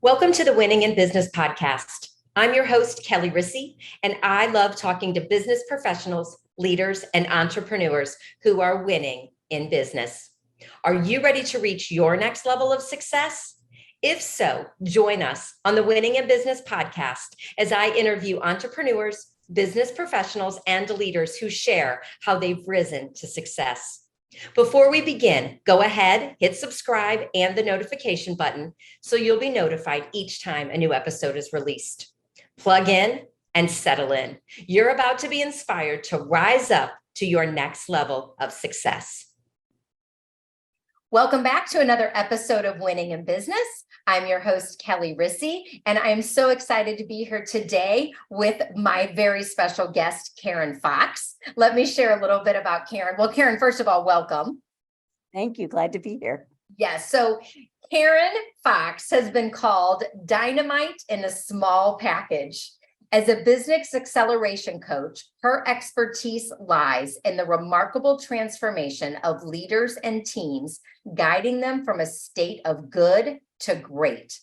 Welcome to the Winning in Business podcast. I'm your host, Kelly Rissy, and I love talking to business professionals, leaders, and entrepreneurs who are winning in business. Are you ready to reach your next level of success? If so, join us on the Winning in Business podcast as I interview entrepreneurs, business professionals, and leaders who share how they've risen to success. Before we begin, go ahead, hit subscribe and the notification button so you'll be notified each time a new episode is released. Plug in and settle in. You're about to be inspired to rise up to your next level of success. Welcome back to another episode of Winning in Business. I'm your host, Kelly Rissy, and I'm so excited to be here today with my very special guest, Karen Fox. Let me share a little bit about Karen. Well, Karen, first of all, welcome. Thank you. Glad to be here. Yes. So Karen Fox has been called dynamite in a small package. As a business acceleration coach, her expertise lies in the remarkable transformation of leaders and teams, guiding them from a state of good to great.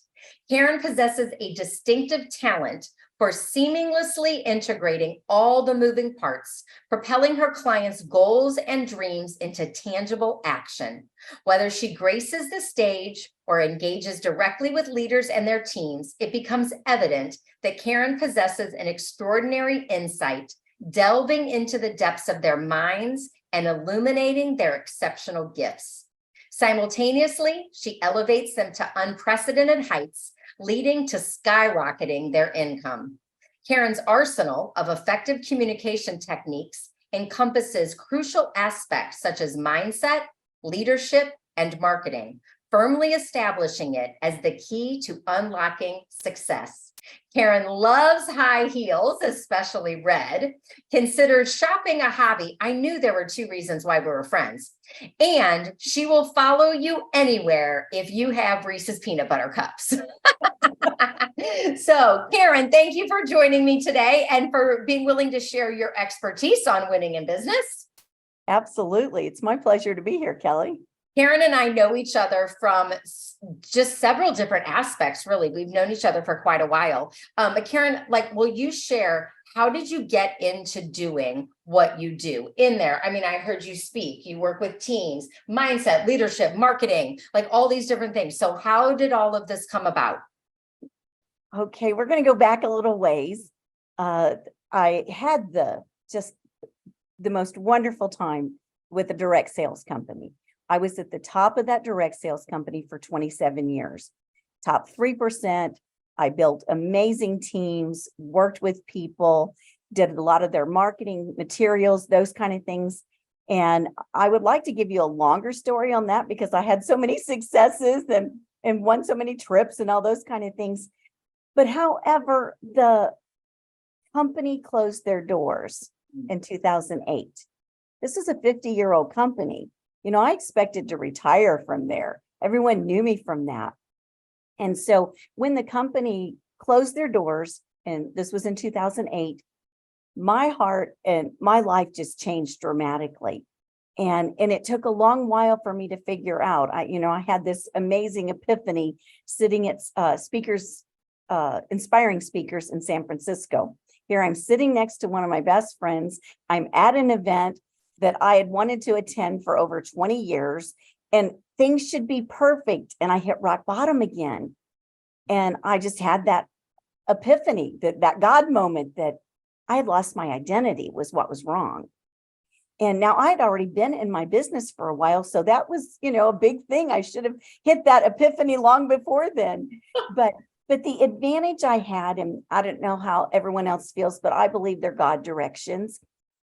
Karen possesses a distinctive talent for seamlessly integrating all the moving parts, propelling her clients' goals and dreams into tangible action. Whether she graces the stage or engages directly with leaders and their teams, it becomes evident that Karen possesses an extraordinary insight, delving into the depths of their minds and illuminating their exceptional gifts. Simultaneously, she elevates them to unprecedented heights, leading to skyrocketing their income. Karen's arsenal of effective communication techniques encompasses crucial aspects such as mindset, leadership, and marketing, firmly establishing it as the key to unlocking success. Karen loves high heels, especially red, considers shopping a hobby. I knew there were two reasons why we were friends. And she will follow you anywhere if you have Reese's peanut butter cups. So, Karen, thank you for joining me today and for being willing to share your expertise on winning in business. Absolutely. It's my pleasure to be here, Kelly. Karen and I know each other from just several different aspects, really. We've known each other for quite a while. But Karen, will you share, how did you get into doing what you do in there? I mean, I heard you speak, you work with teams, mindset, leadership, marketing, all these different things. So how did all of this come about? Okay, we're going to go back a little ways. I had the most wonderful time with a direct sales company. I was at the top of that direct sales company for 27 years, top 3%. I built amazing teams, worked with people, did a lot of their marketing materials, those kind of things. And I would like to give you a longer story on that because I had so many successes and won so many trips and all those kind of things. But however, the company closed their doors in 2008. This is a 50-year-old company. You know, I expected to retire from there. Everyone knew me from that. And so when the company closed their doors, and this was in 2008, my heart and my life just changed dramatically. And it took a long while for me to figure out. I had this amazing epiphany sitting at inspiring speakers in San Francisco. Here I'm sitting next to one of my best friends. I'm at an event that I had wanted to attend for over 20 years, and things should be perfect. And I hit rock bottom again. And I just had that epiphany, that God moment that I had lost my identity was what was wrong. And now I had already been in my business for a while. So that was, a big thing. I should have hit that epiphany long before then. But the advantage I had, and I don't know how everyone else feels, but I believe they're God directions.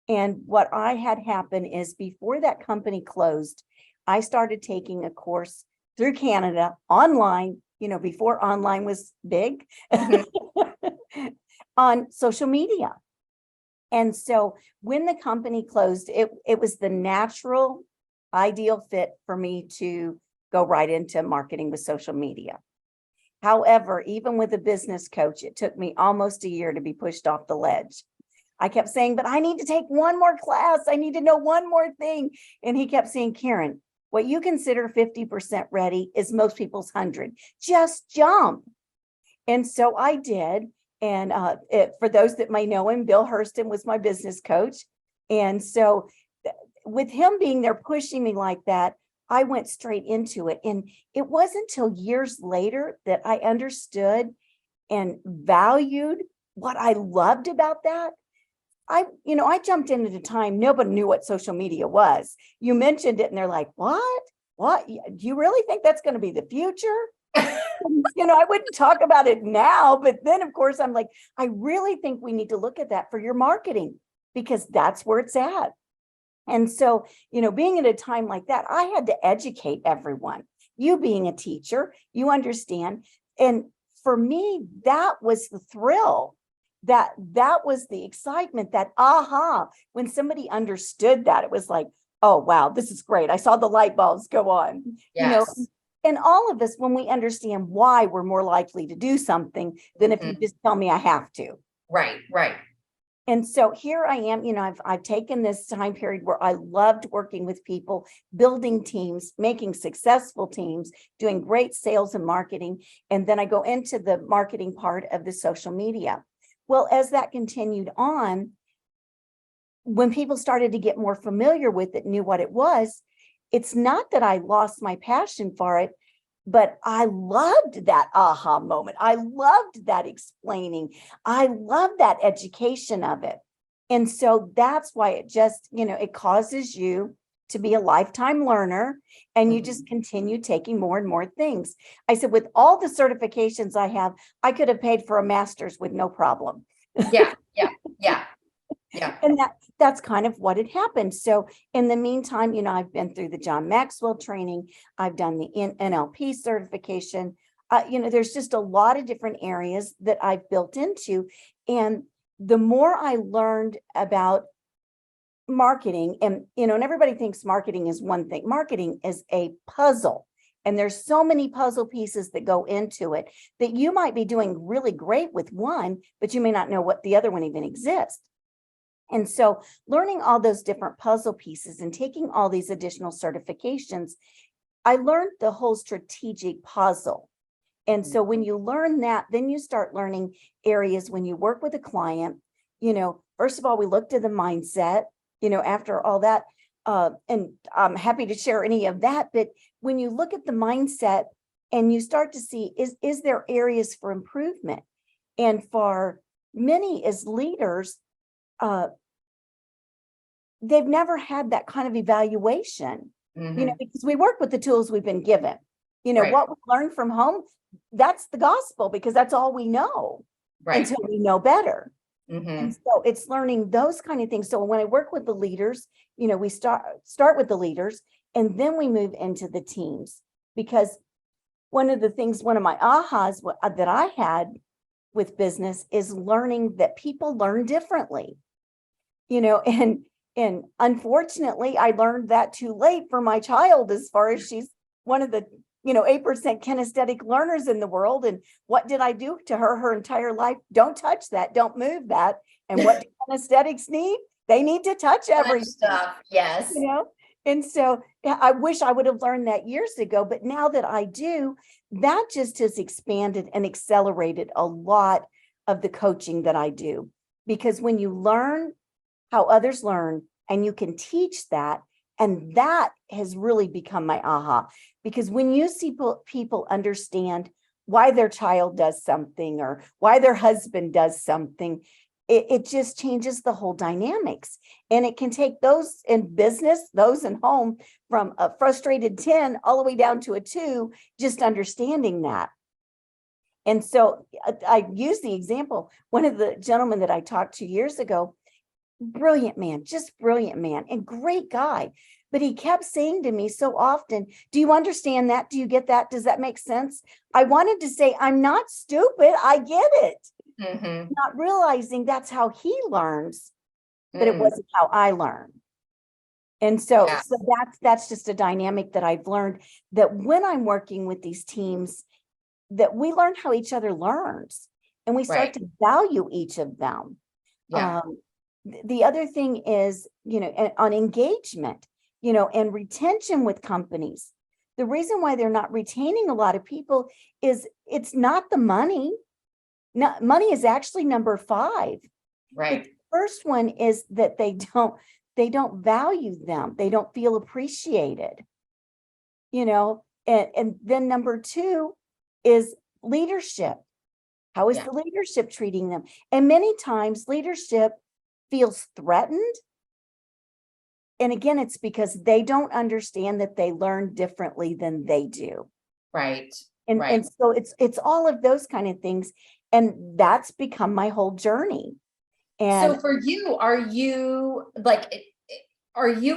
And what I had happen is before that company closed, I started taking a course through Canada online, before online was big, on social media. And so when the company closed, it was the natural, ideal fit for me to go right into marketing with social media. However, even with a business coach, it took me almost a year to be pushed off the ledge. I kept saying, but I need to take one more class. I need to know one more thing. And he kept saying, Karen, what you consider 50% ready is most people's 100. Just jump. And so I did. And for those that may know him, Bill Hurston was my business coach. And so with him being there pushing me like that, I went straight into it. And it wasn't until years later that I understood and valued what I loved about that. I jumped in at a time nobody knew what social media was. You mentioned it and they're like, what? What? Do you really think that's going to be the future? I wouldn't talk about it now, but then of course I'm like, I really think we need to look at that for your marketing because that's where it's at. And so, being at a time like that, I had to educate everyone. You being a teacher, you understand. And for me, that was the thrill. That was the excitement, that aha, when somebody understood that, it was like, oh, wow, this is great. I saw the light bulbs go on, Yes. and all of us, when we understand why, we're more likely to do something than if you just tell me I have to. Right. And so here I am, I've taken this time period where I loved working with people, building teams, making successful teams, doing great sales and marketing. And then I go into the marketing part of the social media. Well, as that continued on, when people started to get more familiar with it, knew what it was, it's not that I lost my passion for it, but I loved that aha moment. I loved that explaining. I love that education of it. And so that's why it just, it causes you to be a lifetime learner and you just continue taking more and more things. I said, with all the certifications I have, I could have paid for a master's with no problem. Yeah. And that's kind of what had happened. So in the meantime, I've been through the John Maxwell training. I've done the NLP certification. There's just a lot of different areas that I've built into. And the more I learned about marketing, and everybody thinks marketing is one thing. Marketing is a puzzle. And there's so many puzzle pieces that go into it that you might be doing really great with one, but you may not know what the other one even exists. And so learning all those different puzzle pieces and taking all these additional certifications, I learned the whole strategic puzzle. And so when you learn that, then you start learning areas when you work with a client. First of all, we looked at the mindset, after all that, and I'm happy to share any of that. But when you look at the mindset and you start to see, is there areas for improvement? And for many as leaders, they've never had that kind of evaluation, because we work with the tools we've been given. Right. What we learn from home, that's the gospel, because that's all we know until we know better. And so it's learning those kind of things. So when I work with the leaders, we start with the leaders and then we move into the teams, because one of my ahas that I had with business is learning that people learn differently. And unfortunately, I learned that too late for my child, as far as she's one of the 8% kinesthetic learners in the world. And what did I do to her entire life? Don't touch that, don't move that. And what do kinesthetics need? They need to touch everything. Stuff. Yes. And so I wish I would have learned that years ago, but now that I do, that just has expanded and accelerated a lot of the coaching that I do. Because when you learn how others learn and you can teach that, and that has really become my aha. Because when you see people understand why their child does something or why their husband does something, it just changes the whole dynamics. And it can take those in business, those in home, from a frustrated 10 all the way down to a 2, just understanding that. And so I use the example, one of the gentlemen that I talked to years ago, brilliant man, just brilliant man and great guy. But he kept saying to me so often, do you understand that? Do you get that? Does that make sense? I wanted to say, I'm not stupid. I get it. Not realizing that's how he learns, but it wasn't how I learn. And so, so that's just a dynamic that I've learned, that when I'm working with these teams, that we learn how each other learns and we start to value each of them. The other thing is, on engagement, and retention with companies. The reason why they're not retaining a lot of people is it's not the money. No, money is actually number 5. Right. The first one is that they don't value them. They don't feel appreciated, and then number 2 is leadership. How is Yeah. the leadership treating them? And many times leadership feels threatened. And again, it's because they don't understand that they learn differently than they do. Right. And Right. so it's all of those kind of things. And that's become my whole journey. And So for you, are you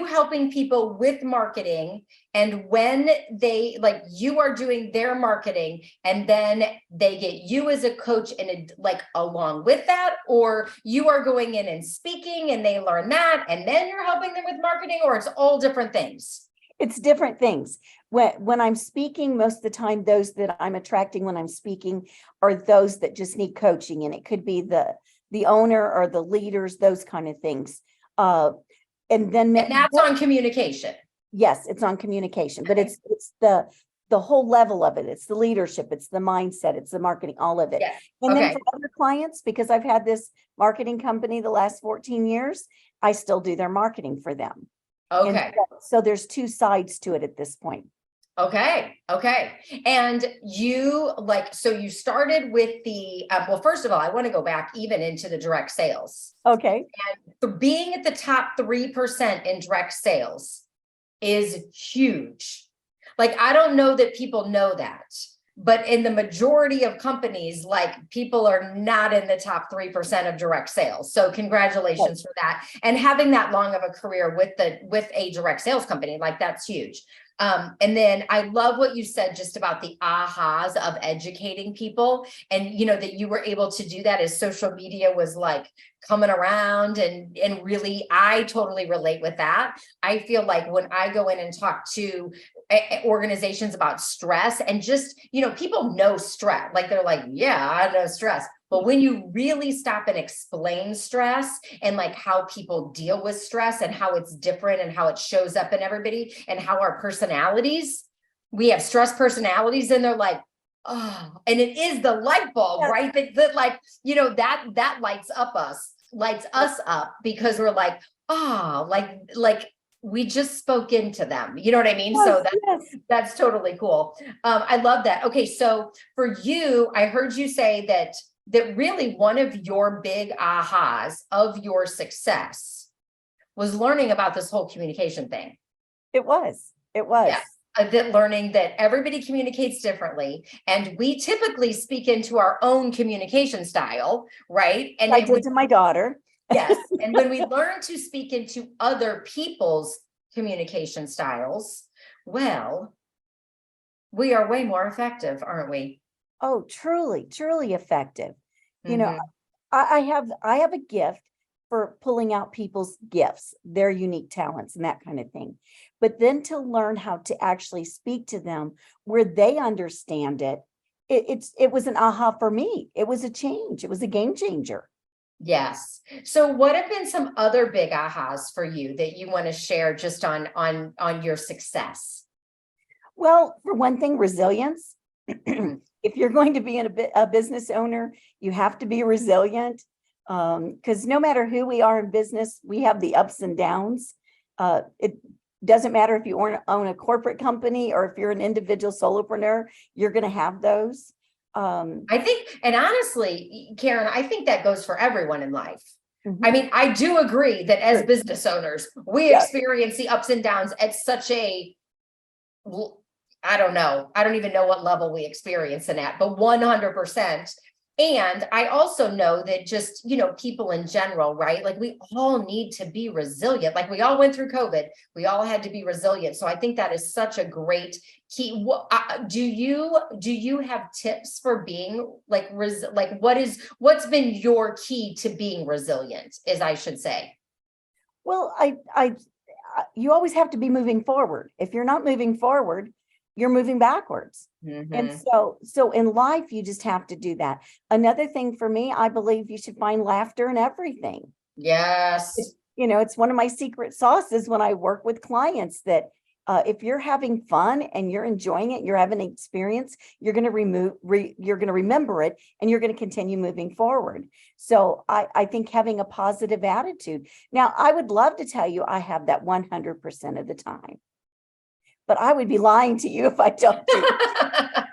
helping people with marketing, and when they you are doing their marketing and then they get you as a coach and along with that, or you are going in and speaking and they learn that and then you're helping them with marketing, or it's all different things? it's different things. When I'm speaking, most of the time, those that I'm attracting when I'm speaking are those that just need coaching. And it could be the owner or the leaders, those kind of things. And that's on communication. Yes, it's on communication, but Okay. it's the whole level of it. It's the leadership, it's the mindset, it's the marketing, all of it. Yes. And then Okay. for other clients, because I've had this marketing company the last 14 years, I still do their marketing for them. And Okay. so there's 2 sides to it at this point. Okay. Okay. And you so you started with the, well, first of all, I want to go back even into the direct sales. Okay. For being at the top 3% in direct sales is huge. I don't know that people know that, but in the majority of companies, people are not in the top 3% of direct sales. So congratulations for that. And having that long of a career with a direct sales company, that's huge. And then I love what you said just about the ahas of educating people, and that you were able to do that as social media was coming around, and really, I totally relate with that. I feel like when I go in and talk to organizations about stress, and just, people know stress, they're yeah, I know stress. But when you really stop and explain stress and how people deal with stress and how it's different and how it shows up in everybody and how our personalities, we have stress personalities, and they're oh, and it is the light bulb, right? That lights us up, because we're oh, we just spoke into them. You know what I mean? Yes, So yes. that's totally cool. I love that. Okay. So for you, I heard you say that really one of your big ahas of your success was learning about this whole communication thing. It was. Yeah. That learning that everybody communicates differently, and we typically speak into our own communication style, right? And I did to my daughter. Yes. And when we learn to speak into other people's communication styles, well, we are way more effective, aren't we? Oh, truly, truly effective. Mhm. I have a gift for pulling out people's gifts, their unique talents and that kind of thing. But then to learn how to actually speak to them where they understand it, it was an aha for me. It was a change. It was a game changer. Yes. So what have been some other big ahas for you that you want to share just on your success? Well, for one thing, resilience. If you're going to be a business owner, you have to be resilient, because no matter who we are in business, we have the ups and downs. It doesn't matter if you own a corporate company or if you're an individual solopreneur, you're going to have those. I think, and honestly, Karen, I think that goes for everyone in life. Mhm. I mean, I do agree that as Sure. business owners, we Yeah. experience the ups and downs at such a, I don't know. I don't even know what level we experience in that, but 100%. And I also know that just, people in general, right? We all need to be resilient. We all went through COVID. We all had to be resilient. So I think that is such a great key. Do you have tips for being what's been your key to being resilient, as I should say? Well, you always have to be moving forward. If you're not moving forward, you're moving backwards. And Mhm. so in life, you just have to do that. Another thing for me, I believe you should find laughter in everything. Yes. It's one of my secret sauces when I work with clients, that If you're having fun and you're enjoying it, you're having an experience, you're going to you're going to remember it, and you're going to continue moving forward. So I think having a positive attitude. Now, I would love to tell you I have that 100% of the time, but I would be lying to you if I don't do it.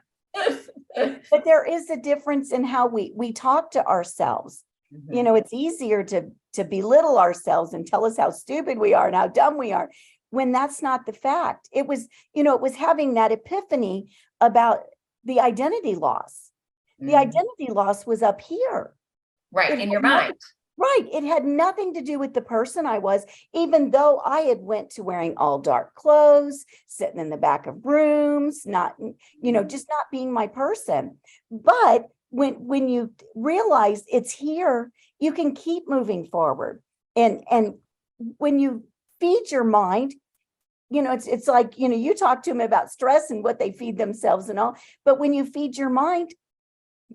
But there is a difference in how we talk to ourselves. You know, it's easier to belittle ourselves and tell us how stupid we are and how dumb we are, when that's not the fact. It was, it was having that epiphany about the identity loss. The identity loss was up here. Right, in your mind. Right. It had nothing to do with the person I was, even though I had went to wearing all dark clothes, sitting in the back of rooms, not, just not being my person. But when you realize it's here, you can keep moving forward. And when you feed your mind, it's like, you talk to them about stress and what they feed themselves and all, but when you feed your mind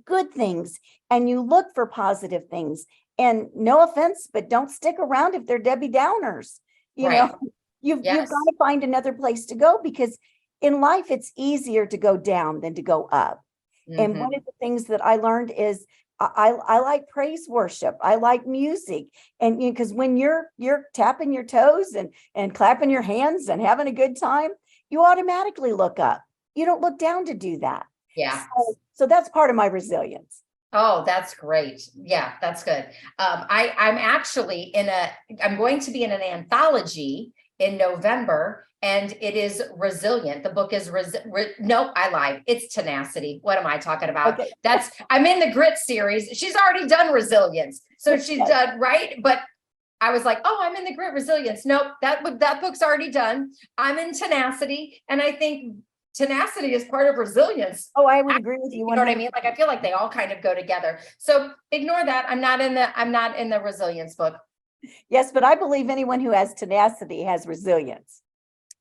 good things and you look for positive things, and no offense, but don't stick around if they're Debbie Downers. You've got to find another place to go, because in life it's easier to go down than to go up. And one of the things that I learned is I like praise worship. I like music. And because when you're tapping your toes and clapping your hands and having a good time, you automatically look up. You don't look down to do that. Yeah. So that's part of my resilience. Oh, that's great. Yeah, that's good. I'm actually I'm going to be in an anthology in November, and it is Resilient. The book is nope, I lied. It's Tenacity. What am I talking about? Okay. I'm in the Grit series. She's already done Resilience. So she's done, right? But I was like, oh, I'm in the Grit Resilience. Nope, that book's already done. I'm in Tenacity. And I think tenacity is part of resilience. Oh, I would agree with you. You know what I mean? Like, I feel like they all kind of go together. So ignore that. I'm not in the resilience book. Yes, but I believe anyone who has tenacity has resilience.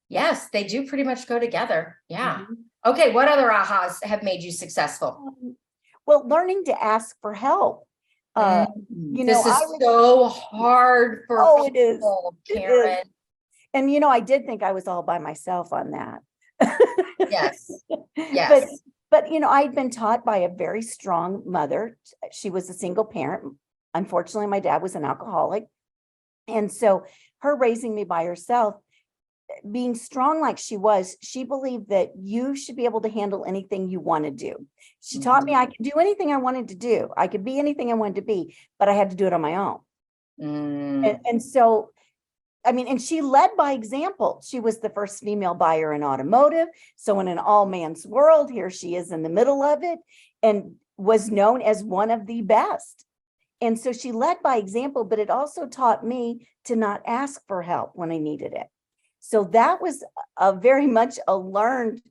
Yes, they do pretty much go together. Yeah. Okay. What other ahas have made you successful? Well, learning to ask for help. This is so hard for people, Karen. It is. And I did think I was all by myself on that. Yes. Yes. But I'd been taught by a very strong mother. She was a single parent. Unfortunately, my dad was an alcoholic. And so her raising me by herself, being strong like she was, she believed that you should be able to handle anything you want to do. She taught me I could do anything I wanted to do. I could be anything I wanted to be, but I had to do it on my own. And so, and she led by example. She was the first female buyer in automotive. So in an all man's world, here she is in the middle of it, and was known as one of the best. And so she led by example, but it also taught me to not ask for help when I needed it. So that was a very much a learned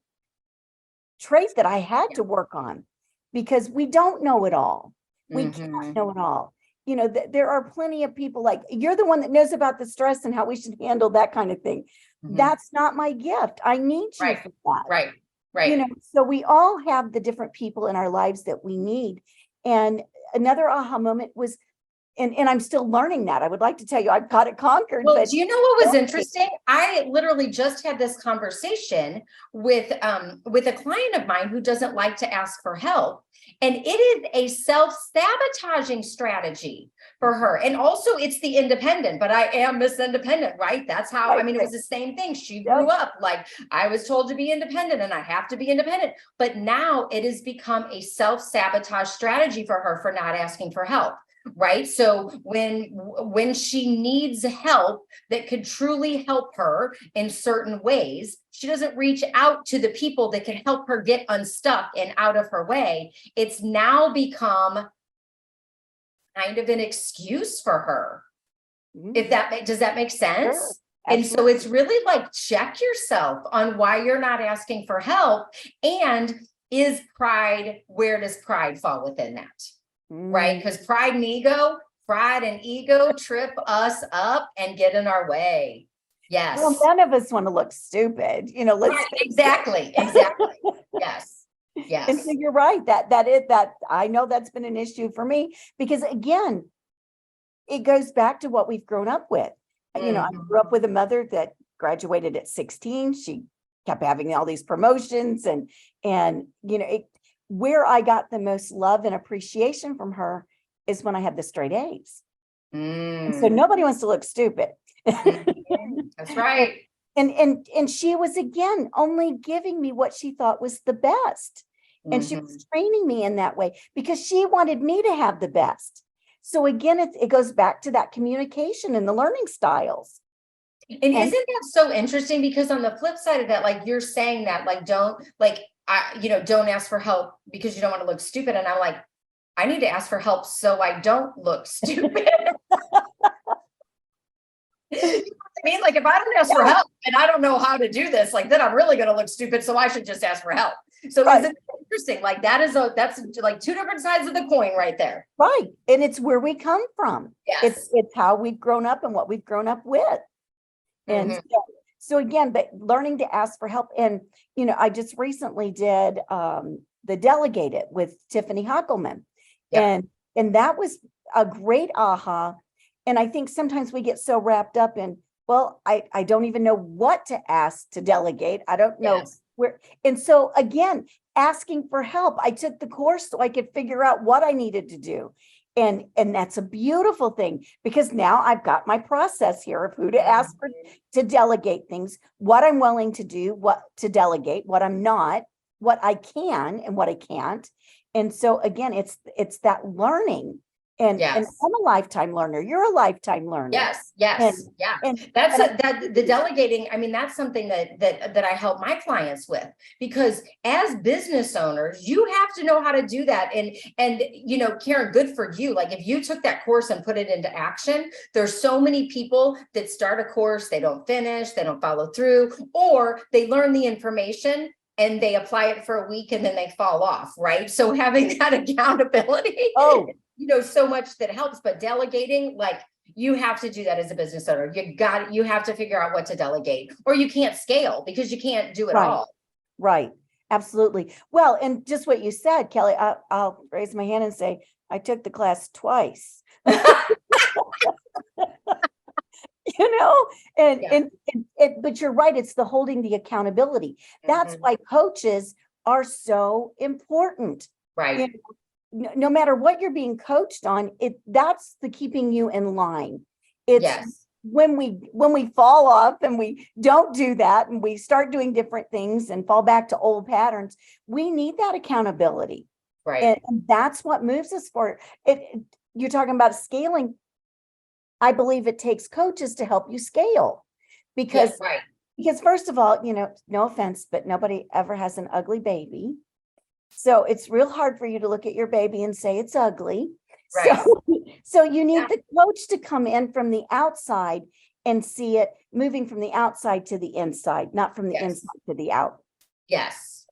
trait that I had to work on, because we don't know it all. We can't know it all. There are plenty of people like you're the one that knows about the stress and how we should handle that kind of thing. That's not my gift. I need you for that. Right. So we all have the different people in our lives that we need. And another aha moment was, and I'm still learning that. I would like to tell you I've got it conquered. Well, but do you know what was interesting? I literally just had this conversation with a client of mine who doesn't like to ask for help. And it is a self-sabotaging strategy for her. And also it's the independent, but I am Miss Independent, right? That's how, it was the same thing. She grew up like I was told to be independent and I have to be independent. But now it has become a self-sabotage strategy for her for not asking for help. Right. So when she needs help that could truly help her in certain ways, she doesn't reach out to the people that can help her get unstuck and out of her way. It's now become kind of an excuse for her. Does that make sense? Sure. And so it's really like, check yourself on why you're not asking for help. And where does pride fall within that? Right? Because pride and ego trip us up and get in our way. Yes. Well, none of us want to look stupid, Right, exactly. Yes. And so you're right, that I know that's been an issue for me, because again, it goes back to what we've grown up with. I grew up with a mother that graduated at 16. She kept having all these promotions and where I got the most love and appreciation from her is when I had the straight A's. And so nobody wants to look stupid. That's right. And she was, again, only giving me what she thought was the best. And she was training me in that way because she wanted me to have the best. So again, it goes back to that communication and the learning styles. And isn't that so interesting? Because on the flip side of that, like you're saying that, like, don't ask for help because you don't want to look stupid. And I'm like, I need to ask for help so I don't look stupid. You know what I mean? Like if I don't ask for help and I don't know how to do this, like then I'm really going to look stupid. So I should just ask for help. So isn't it interesting? Like that's like two different sides of the coin right there. Right. And it's where we come from. Yes. It's how we've grown up and what we've grown up with. And so again, but learning to ask for help. And, I just recently did the Delegate It with Tiffany Hockelman. Yep. And that was a great aha. And I think sometimes we get so wrapped up in, well, I don't even know what to ask to delegate. I don't know where. And so again, asking for help. I took the course so I could figure out what I needed to do. And that's a beautiful thing because now I've got my process here of who to ask for to delegate things, what I'm willing to do, what to delegate, what I'm not, what I can and what I can't. And so again, it's that learning. And I'm a lifetime learner. You're a lifetime learner. Yes. And the delegating. I mean, that's something that I help my clients with because as business owners, you have to know how to do that. And Karen, good for you. Like if you took that course and put it into action, there's so many people that start a course, they don't finish, they don't follow through, or they learn the information and they apply it for a week and then they fall off. Right. So having that accountability. So much that helps, but delegating, like you have to do that as a business owner. You have to figure out what to delegate or you can't scale because you can't do it all. Right. Absolutely. Well, and just what you said, Kelly, I'll raise my hand and say, I took the class twice, but you're right. It's the holding the accountability. That's why coaches are so important. Right. No matter what you're being coached on, that's the keeping you in line. It's when we fall off and we don't do that and we start doing different things and fall back to old patterns, we need that accountability. Right. And that's what moves us forward. You're talking about scaling. I believe it takes coaches to help you scale because first of all, no offense, but nobody ever has an ugly baby. So it's real hard for you to look at your baby and say it's ugly. Right. So you need the coach to come in from the outside and see it moving from the outside to the inside, not from the inside to the out. Yes.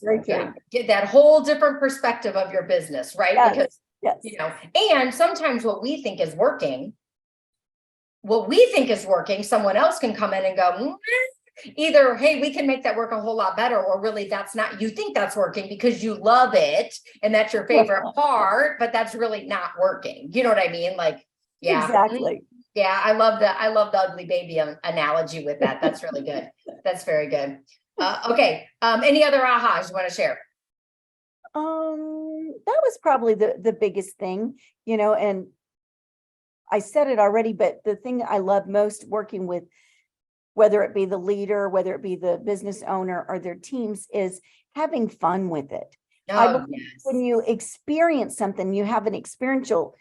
Very true. Get that whole different perspective of your business, right? Because, and sometimes what we think is working, someone else can come in and go, either, hey, we can make that work a whole lot better, or really that's not, you think that's working because you love it and that's your favorite part, but that's really not working. You know what I mean? Like, exactly. Yeah. I love the ugly baby analogy with that. That's really good. That's very good. Okay. Any other ahas you want to share? That was probably the biggest thing, and I said it already, but the thing I love most working with, whether it be the leader, whether it be the business owner or their teams, is having fun with it. I believe when you experience something, you have an experiential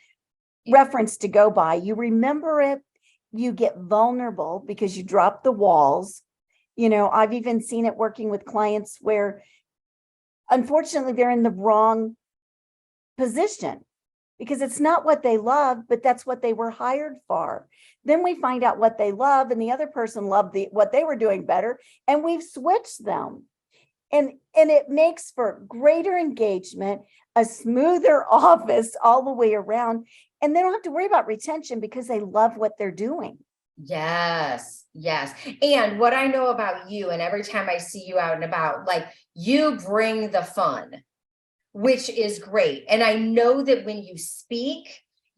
reference to go by, you remember it, you get vulnerable because you drop the walls. I've even seen it working with clients where unfortunately they're in the wrong position because it's not what they love, but that's what they were hired for. Then we find out what they love and the other person loved what they were doing better, and we've switched them. And it makes for greater engagement, a smoother office all the way around, and they don't have to worry about retention because they love what they're doing. Yes. And what I know about you, and every time I see you out and about, like you bring the fun, which is great. And I know that when you speak,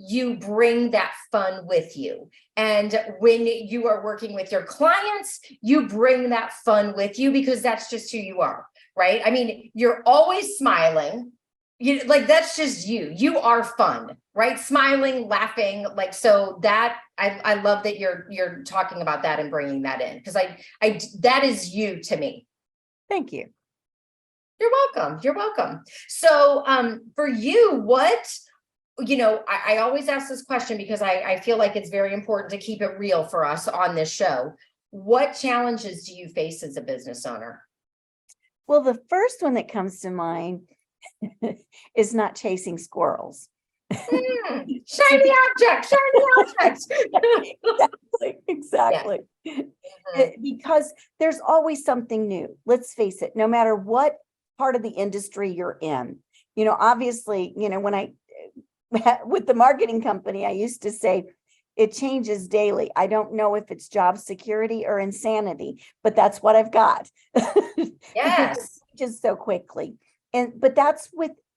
you bring that fun with you. And when you are working with your clients, you bring that fun with you because that's just who you are, right? I mean, you're always smiling. You like, that's just you. You are fun, right? Smiling, laughing, like, so that I love that you're talking about that and bringing that in, because I that is you to me. Thank you. You're welcome. You're welcome. So for you, what, I always ask this question because I feel like it's very important to keep it real for us on this show. What challenges do you face as a business owner? Well, the first one that comes to mind is not chasing squirrels. Shiny object, shiny object. Exactly. Because there's always something new. Let's face it, no matter what part of the industry you're in. Obviously, when I with the marketing company, I used to say it changes daily. I don't know if it's job security or insanity, but that's what I've got. Yes. Just so quickly. But that's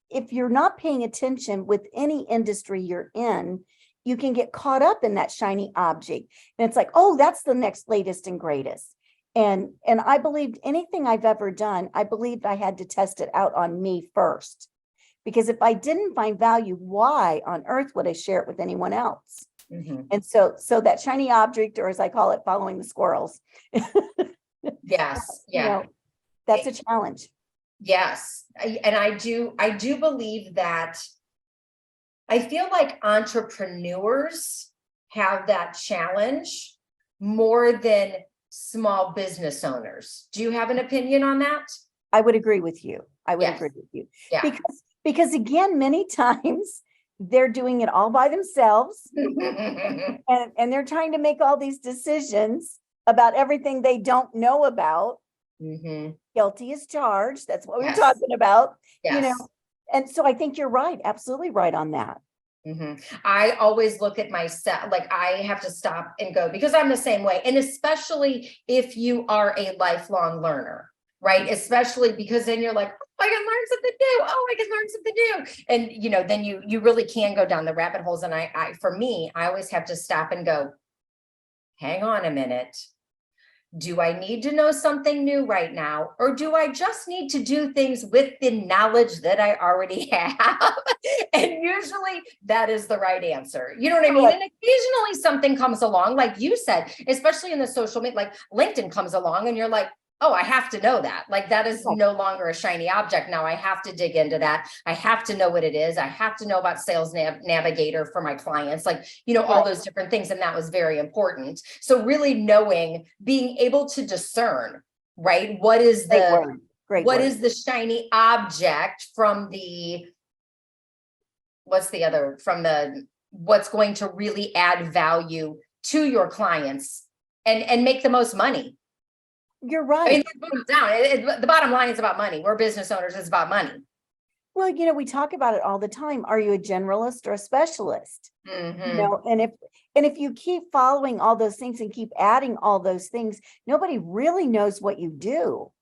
if you're not paying attention with any industry you're in, you can get caught up in that shiny object. And it's like, oh, that's the next latest and greatest. And I believed anything I've ever done, I believed I had to test it out on me first. Because if I didn't find value, why on earth would I share it with anyone else? Mm-hmm. And so that shiny object, or as I call it, following the squirrels. Yes. Yeah. That's a challenge. Yes. I do believe that. I feel like entrepreneurs have that challenge more than small business owners. Do you have an opinion on that? I would agree with you. Yes. Agree with you. Yeah. Because again, many times they're doing it all by themselves and they're trying to make all these decisions about everything they don't know about. Mm-hmm. Guilty as charged. That's what Yes. we're talking about. Yes. And so I think you're right. Absolutely right on that. Mm-hmm. I always look at myself, like I have to stop and go because I'm the same way. And especially if you are a lifelong learner, right? Especially because then you're like, oh, I can learn something new. Oh, I can learn something new. And then you really can go down the rabbit holes. And for me, I always have to stop and go, hang on a minute. Do I need to know something new right now? Or do I just need to do things with the knowledge that I already have? And usually that is the right answer. You know what I mean? And occasionally something comes along, like you said, especially in the social media, like LinkedIn comes along and you're like, oh, I have to know that. Like that is no longer a shiny object. Now I have to dig into that. I have to know what it is. I have to know about Sales Navigator for my clients, like, all those different things. And that was very important. So really being able to discern, right? What is the shiny object from what's going to really add value to your clients and make the most money. You're right. I mean, the bottom line is about money. We're business owners. It's about money. Well, we talk about it all the time. Are you a generalist or a specialist? Mm-hmm. And if you keep following all those things and keep adding all those things, nobody really knows what you do.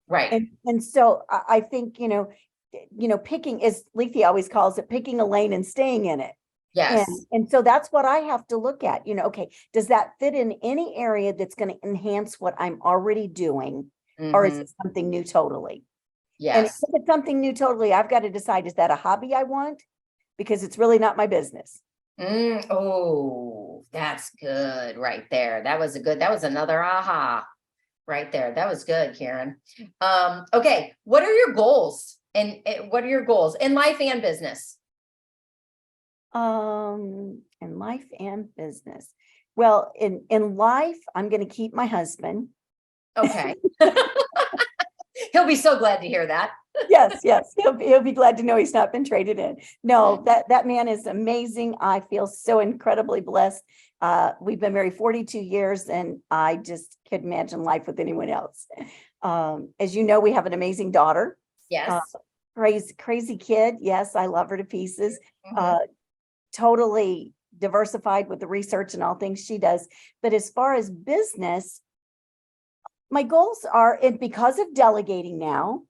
Right. And so I think, picking, as Lethe always calls it, picking a lane and staying in it. Yes. And so that's what I have to look at, okay, does that fit in any area that's going to enhance what I'm already doing? Mm-hmm. Or is it something new totally? Yes. And if it's something new totally, I've got to decide, is that a hobby I want? Because it's really not my business. Oh, that's good right there. That was another aha right there. That was good, Karen. Okay. What are your goals? And what are your goals in life and business? In life and business. Well, in life, I'm going to keep my husband. Okay. He'll be so glad to hear that. Yes. He'll be glad to know he's not been traded in. No, that man is amazing. I feel so incredibly blessed. We've been married 42 years and I just can't imagine life with anyone else. As you know, we have an amazing daughter. Yes. Crazy kid. Yes. I love her to pieces. Mm-hmm. Totally diversified with the research and all things she does. But as far as business, my goals are, and because of delegating now,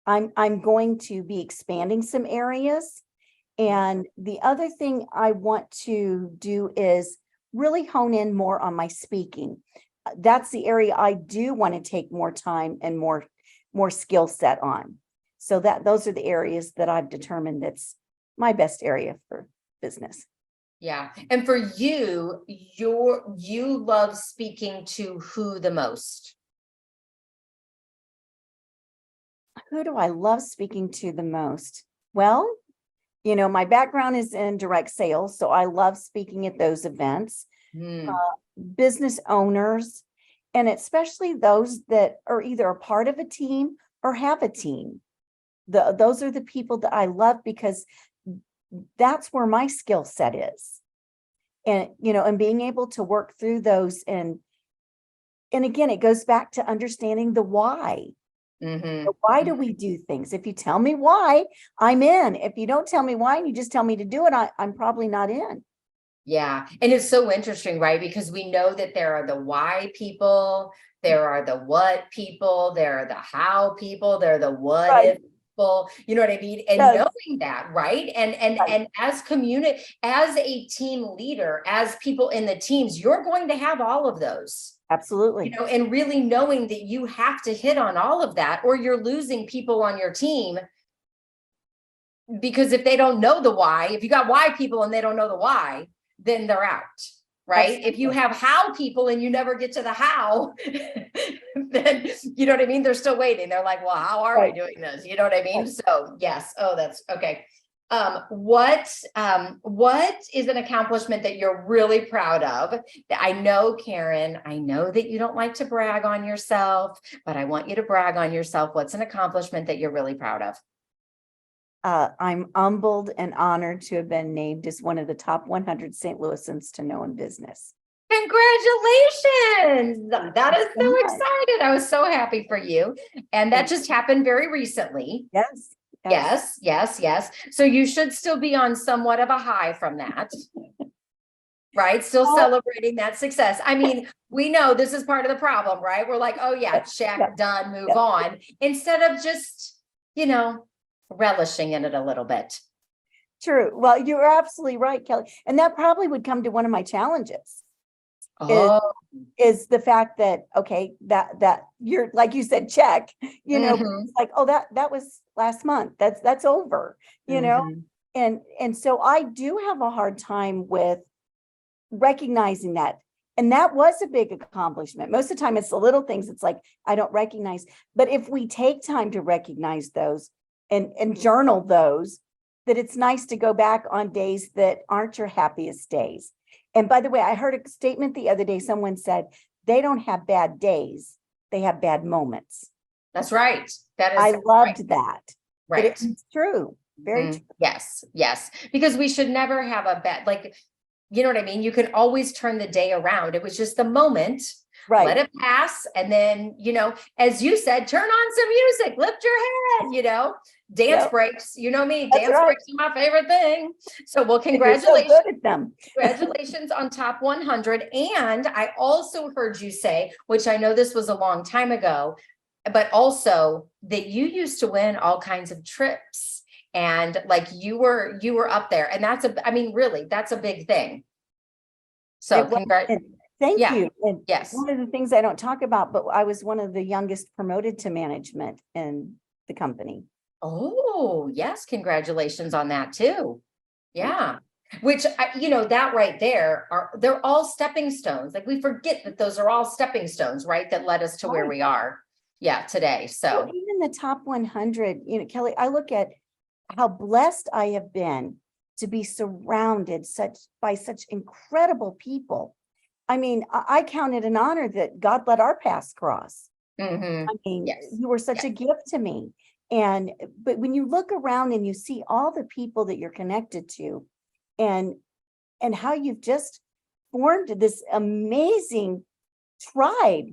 I'm going to be expanding some areas. And the other thing I want to do is really hone in more on my speaking. That's the area I do want to take more time and more skill set on. So those are the areas that I've determined that's my best area for business. Yeah. And for you, you love speaking to who the most? Who do I love speaking to the most? Well, my background is in direct sales, so I love speaking at those events. Hmm. Business owners, and especially those that are either a part of a team or have a team. Those are the people that I love because that's where my skill set is. And being able to work through those and again, it goes back to understanding the why. Mm-hmm. Why do we do things? If you tell me why, I'm in. If you don't tell me why and you just tell me to do it, I'm probably not in. Yeah. And it's so interesting, right? Because we know that there are the why people, there are the what people, there are the how people, there are the what Right. if people, you know what I mean? And Yes. knowing that, right? And Right. and as as a team leader, as people in the teams, you're going to have all of those. Absolutely. And really knowing that you have to hit on all of that, or you're losing people on your team. Because if they don't know the why, if you got why people and they don't know the why, then they're out, right? Absolutely. If you have how people and you never get to the how, then you know what I mean? They're still waiting. They're like, well, how are we doing this? You know what I mean? Right. So yes. Oh, that's okay. What is an accomplishment that you're really proud of? I know, Karen, I know that you don't like to brag on yourself, but I want you to brag on yourself. What's an accomplishment that you're really proud of? I'm humbled and honored to have been named as one of the top 100 St. Louisans to know in business. Congratulations. That is so much. excited. I was so happy for you. And that just happened very recently. Yes. Yes. So you should still be on somewhat of a high from that. Right? Still celebrating that success. I mean, we know this is part of the problem, right? We're like, oh yeah, check, done, move on. Instead of just, relishing in it a little bit. True. Well, you're absolutely right, Kelly. And that probably would come to one of my challenges. Oh, Is the fact that, okay, that you're, like you said, check, Mhm. it's like, oh, that was last month. That's over, Mhm. and so I do have a hard time with recognizing that. And that was a big accomplishment. Most of the time it's the little things. It's like, I don't recognize, but if we take time to recognize those and journal those, that it's nice to go back on days that aren't your happiest days. And by the way, I heard a statement the other day. Someone said, they don't have bad days. They have bad moments. That's right. That is I loved right. that. Right. But it's true. Very true. Yes. Because we should never have a bad, you know what I mean? You can always turn the day around. It was just the moment. Right. Let it pass. And then, as you said, turn on some music, lift your head, dance breaks. You know me, dance breaks are my favorite thing. So, well, congratulations. So good at them. Congratulations on top 100. And I also heard you say, which I know this was a long time ago, but also that you used to win all kinds of trips. And like you were up there. And really, that's a big thing. So Thank you. And yes. one of the things I don't talk about, but I was one of the youngest promoted to management in the company. Oh, yes. Congratulations on that too. Yeah. Which, that right there they're all stepping stones. Like we forget that those are all stepping stones, right? That led us to where we are. Yeah. Today. So even the top 100, Kelly, I look at how blessed I have been to be surrounded by such incredible people. I mean, I count it an honor that God let our paths cross. Mm-hmm. I mean, yes. You were such a gift to me. But when you look around and you see all the people that you're connected to and how you've just formed this amazing tribe.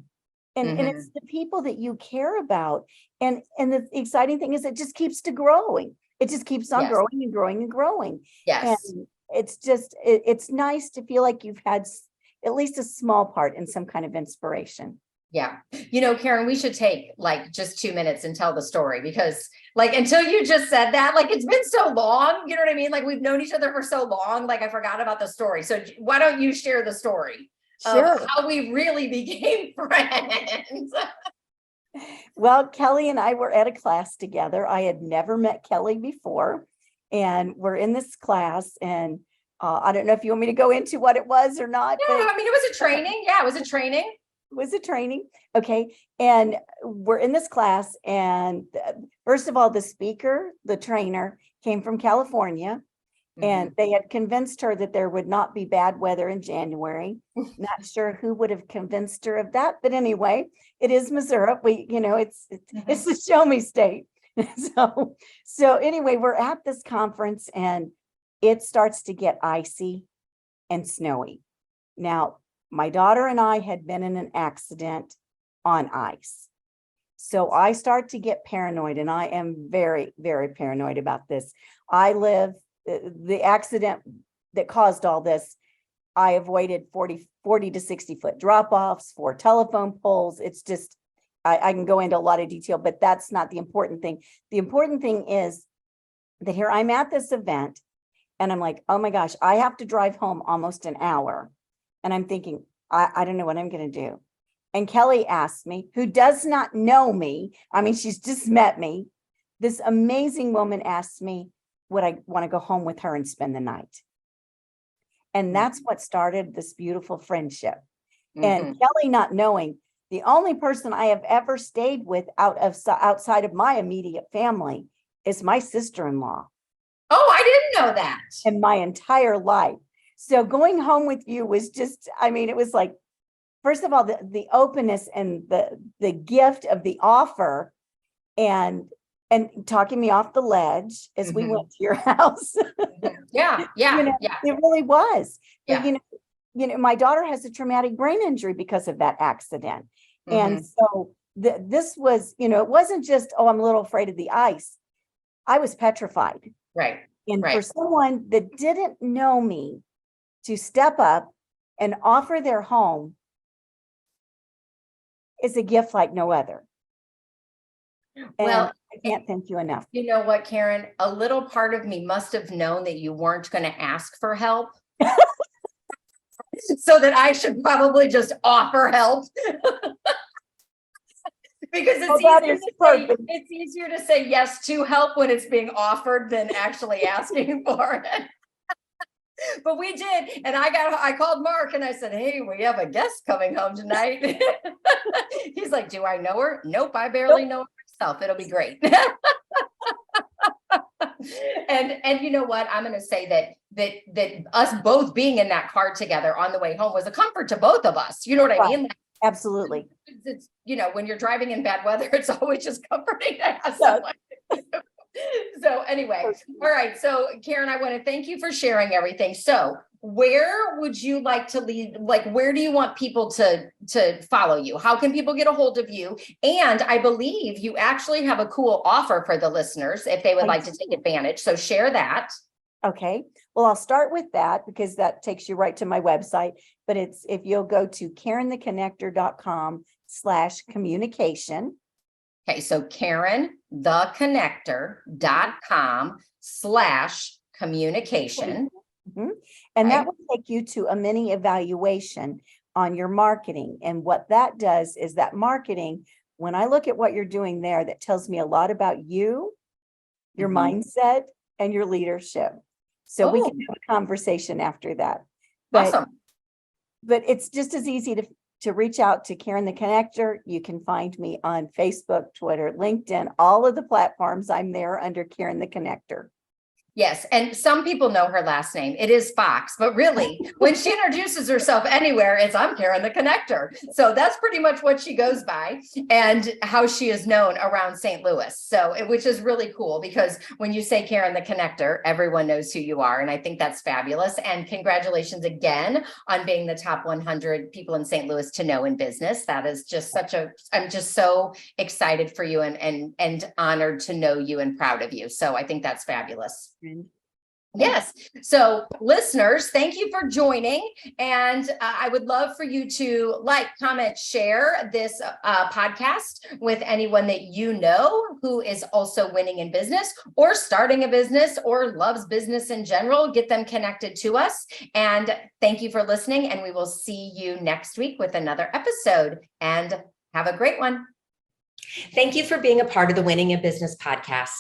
And it's the people that you care about. And the exciting thing is it just keeps growing. It just keeps on growing and growing and growing. Yes. And it's just, it's nice to feel like you've had at least a small part in some kind of inspiration. Yeah. Karen, we should take like just 2 minutes and tell the story because like until you just said that, like it's been so long, you know what I mean? Like we've known each other for so long, like I forgot about the story. So why don't you share the story of Sure. how we really became friends? Well, Kelly and I were at a class together. I had never met Kelly before, and we're in this class. And I don't know if you want me to go into what it was or not, Yeah, but I mean, it was a training. Yeah, it was a training. it was a training. Okay. And we're in this class. And first of all, the speaker, the trainer, came from California. And Mhm. they had convinced her that there would not be bad weather in January. Not sure who would have convinced her of that, but anyway, it is Missouri. It's the show me state. So anyway, we're at this conference and it starts to get icy and snowy. Now, my daughter and I had been in an accident on ice. So I start to get paranoid, and I am very, very paranoid about this. I live the accident that caused all this. I avoided 40 to 60 foot drop offs for telephone poles. It's just, I can go into a lot of detail, but that's not the important thing. The important thing is that here I'm at this event and I'm like, oh my gosh, I have to drive home almost an hour. And I'm thinking, I don't know what I'm going to do. And Kelly asked me, who does not know me, I mean, she's just met me. This amazing woman asked me, would I want to go home with her and spend the night? And that's what started this beautiful friendship. And Mhm. Kelly not knowing, the only person I have ever stayed with outside of my immediate family is my sister-in-law Oh, I didn't know that. in my entire life. So going home with you was just, I mean, it was like, first of all, the openness and the gift of the offer and talking me off the ledge as we Mhm. went to your house. Yeah, yeah, yeah, It really was. But yeah. my daughter has a traumatic brain injury because of that accident. And Mhm. so this was, it wasn't just, oh, I'm a little afraid of the ice. I was petrified. Right, And for right. someone that didn't know me to step up and offer their home is a gift like no other. And Well, I can't thank you enough. you know what, Karen? A little part of me must have known that you weren't going to ask for help, so that I should probably just offer help. Because Oh, that is perfect. it's easier to say yes to help when it's being offered than actually asking for it. But we did, and I called Mark and I said, hey, we have a guest coming home tonight. He's like, do I know her? Nope, I barely know her myself. It'll be great. And you know what? I'm going to say that us both being in that car together on the way home was a comfort to both of us. You know what I Right. mean? Like, Absolutely. it's when you're driving in bad weather, it's always just comforting to have Yes. someone. So anyway, all right. So Karen, I want to thank you for sharing everything. So where would you like to lead? Like, where do you want people to follow you? How can people get a hold of you? And I believe you actually have a cool offer for the listeners if they would like to take advantage. So share that. Okay. Well, I'll start with that because that takes you right to my website. But it's if you'll go to KarenTheConnector.com/communication. Okay, so KarenTheConnector.com/communication. Mhm. And Okay. that will take you to a mini evaluation on your marketing. And what that does is that marketing, when I look at what you're doing there, that tells me a lot about you, your Mhm. mindset, and your leadership. So we Oh, can have a conversation after that. awesome. But it's just as easy to reach out to Karen the Connector. You can find me on Facebook, Twitter, LinkedIn, all of the platforms. I'm there under Karen the Connector. Yes, and some people know her last name. It is Fox, but really, when she introduces herself anywhere, it's I'm Karen the Connector. So that's pretty much what she goes by and how she is known around St. Louis. So, which is really cool because when you say Karen the Connector, everyone knows who you are. And I think that's fabulous. And congratulations again on being the top 100 people in St. Louis to know in business. That is just I'm just so excited for you and honored to know you and proud of you. So I think that's fabulous. Yes. So listeners, thank you for joining. And I would love for you to like, comment, share this podcast with anyone that you know who is also winning in business or starting a business or loves business in general. Get them connected to us. And thank you for listening. And we will see you next week with another episode. And have a great one. Thank you for being a part of the Winning in Business podcast.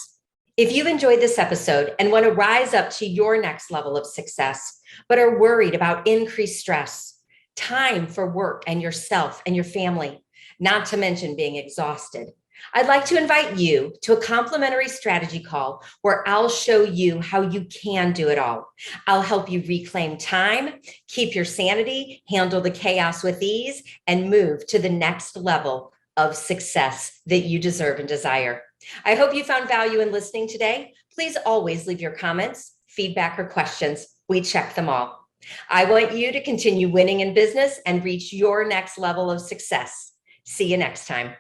If you've enjoyed this episode and want to rise up to your next level of success, but are worried about increased stress, time for work and yourself and your family, not to mention being exhausted, I'd like to invite you to a complimentary strategy call where I'll show you how you can do it all. I'll help you reclaim time, keep your sanity, handle the chaos with ease, and move to the next level of success that you deserve and desire. I hope you found value in listening today. Please always leave your comments, feedback, or questions. We check them all. I want you to continue winning in business and reach your next level of success. See you next time.